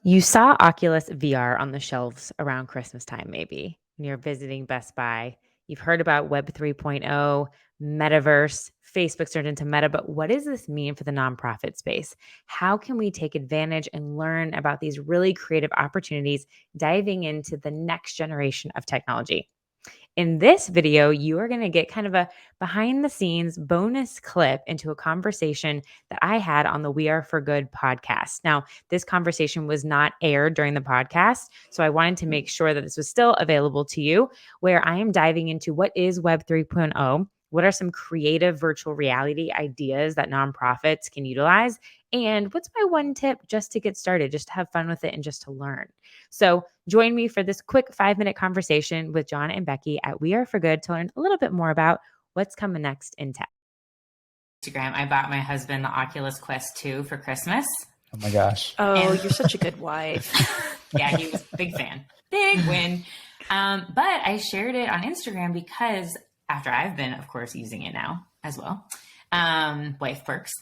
You saw Oculus VR on the shelves around Christmas time, maybe, when you're visiting Best Buy. You've heard about Web 3.0, Metaverse, Facebook's turned into Meta, but what does this mean for the nonprofit space? How can we take advantage and learn about these really creative opportunities diving into the next generation of technology? In this video, you are going to get kind of a behind the scenes bonus clip into a conversation that I had on the We Are for Good podcast. Now, this conversation was not aired during the podcast, so I wanted to make sure that this was still available to you, where I am diving into what is Web 3.0. What are some creative virtual reality ideas that nonprofits can utilize? And what's my one tip just to get started, just to have fun with it and just to learn? So join me for this quick 5-minute conversation with John and Becky at We Are for Good to learn a little bit more about what's coming next in tech. Instagram, I bought my husband the Oculus Quest 2 for Christmas. Oh my gosh. Oh, you're such a good wife. Yeah, he was a big fan. Big win. But I shared it on Instagram because after I've been, of course, using it now as well, wife perks,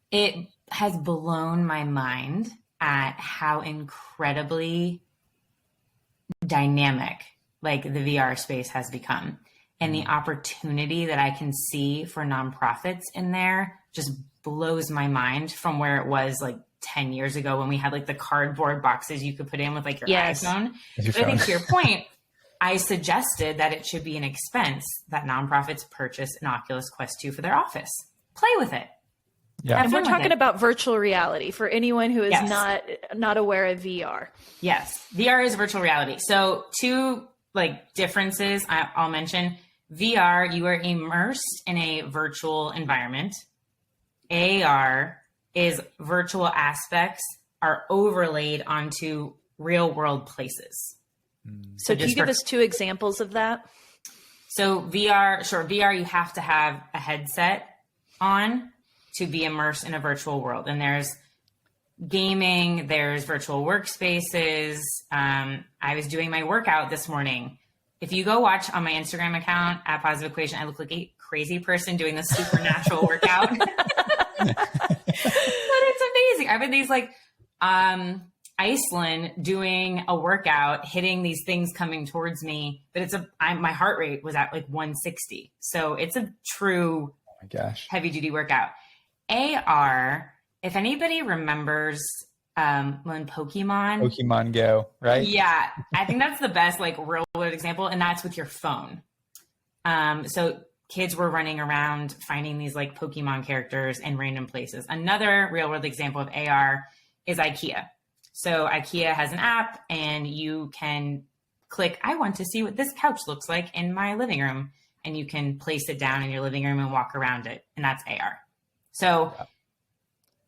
it has blown my mind at how incredibly dynamic like the VR space has become, and the opportunity that I can see for nonprofits in there just blows my mind from where it was like 10 years ago when we had like the cardboard boxes you could put in with like your iPhone. But I think to your point, I suggested that it should be an expense that nonprofits purchase an Oculus Quest 2 for their office. Play with it. Yeah. And we're talking about virtual reality for anyone who is not aware of VR. Yes, VR is virtual reality. So two like differences I'll mention. VR, you are immersed in a virtual environment. AR is virtual aspects are overlaid onto real world places. So can you give us two examples of that? So VR, you have to have a headset on to be immersed in a virtual world. And there's gaming, there's virtual workspaces. I was doing my workout this morning. If you go watch on my Instagram account at Positive Equation, I look like a crazy person doing this supernatural workout. But it's amazing. I'm in these like Iceland doing a workout, hitting these things coming towards me, but my heart rate was at like 160. So it's a true heavy duty workout. AR, if anybody remembers when Pokemon Go, right? Yeah, I think that's the best like real world example, and that's with your phone. So kids were running around finding these like Pokemon characters in random places. Another real world example of AR is IKEA. So IKEA has an app and you can click, I want to see what this couch looks like in my living room. And you can place it down in your living room and walk around it. And that's AR. So,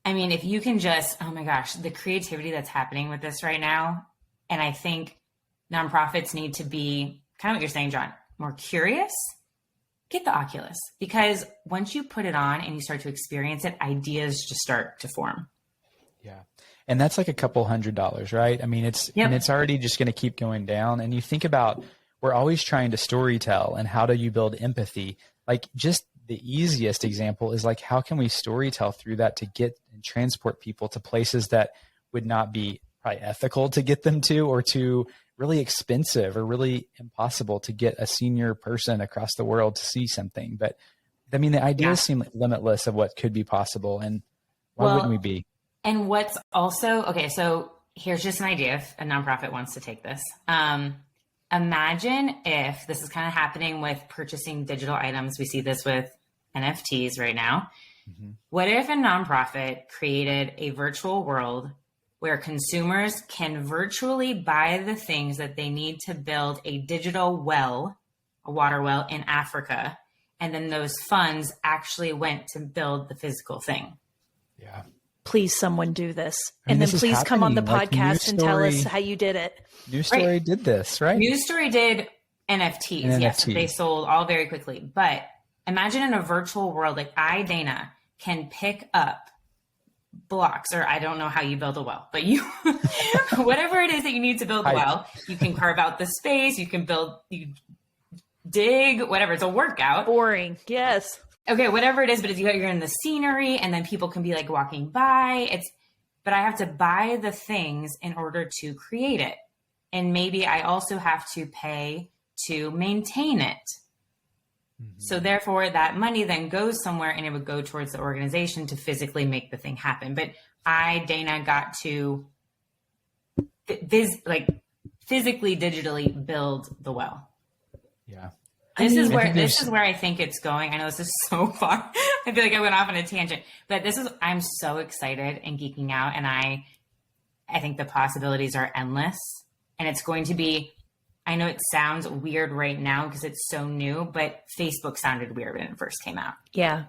I mean, if you can just, oh my gosh, the creativity that's happening with this right now. And I think nonprofits need to be kind of what you're saying, John, more curious. Get the Oculus, because once you put it on and you start to experience it, ideas just start to form. Yeah. And that's like a couple $100, right? I mean, and it's already just going to keep going down. And you think about, we're always trying to storytell, and how do you build empathy? Like just the easiest example is like, how can we storytell through that to get and transport people to places that would not be probably ethical to get them to, or to really expensive or really impossible to get a senior person across the world to see something. But I mean, the ideas seem limitless of what could be possible. And why wouldn't we be? And what's also, okay, so here's just an idea if a nonprofit wants to take this. Imagine if this is kind of happening with purchasing digital items. We see this with NFTs right now. Mm-hmm. What if a nonprofit created a virtual world where consumers can virtually buy the things that they need to build a digital well, a water well in Africa, and then those funds actually went to build the physical thing? Yeah. Please, someone do this. And then please come on the podcast and tell us how you did it. News Story did this, right? News Story did NFTs. Yes, they sold all very quickly. But imagine in a virtual world, like Dana, can pick up blocks, or I don't know how you build a well, but you, whatever it is that you need to build a well, you can carve out the space, you dig, whatever. It's a workout. Boring. Yes. Okay, whatever it is, but you're in the scenery, and then people can be like walking by. but I have to buy the things in order to create it. And maybe I also have to pay to maintain it. So therefore that money then goes somewhere and it would go towards the organization to physically make the thing happen. But I, Dana, got to physically, digitally build the well. Yeah. This is where I think it's going. I know this is so far. I feel like I went off on a tangent, but I'm so excited and geeking out. And I think the possibilities are endless, and it's going to be, I know it sounds weird right now because it's so new, but Facebook sounded weird when it first came out. Yeah.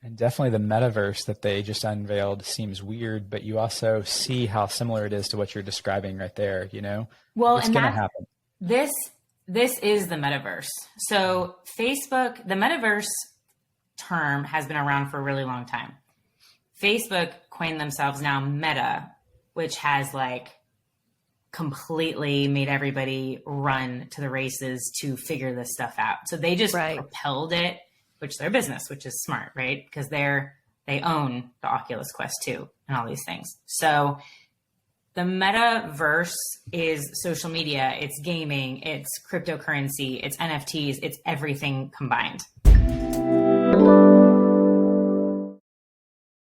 And definitely the metaverse that they just unveiled seems weird, but you also see how similar it is to what you're describing right there, you know? Well, it's going to happen. This is the metaverse. So Facebook, the metaverse term has been around for a really long time. Facebook coined themselves now Meta, which has like completely made everybody run to the races to figure this stuff out. So they just propelled it, which their business, which is smart, right? Because they own the Oculus Quest 2 and all these things. So the metaverse is social media, it's gaming, it's cryptocurrency, it's NFTs, it's everything combined.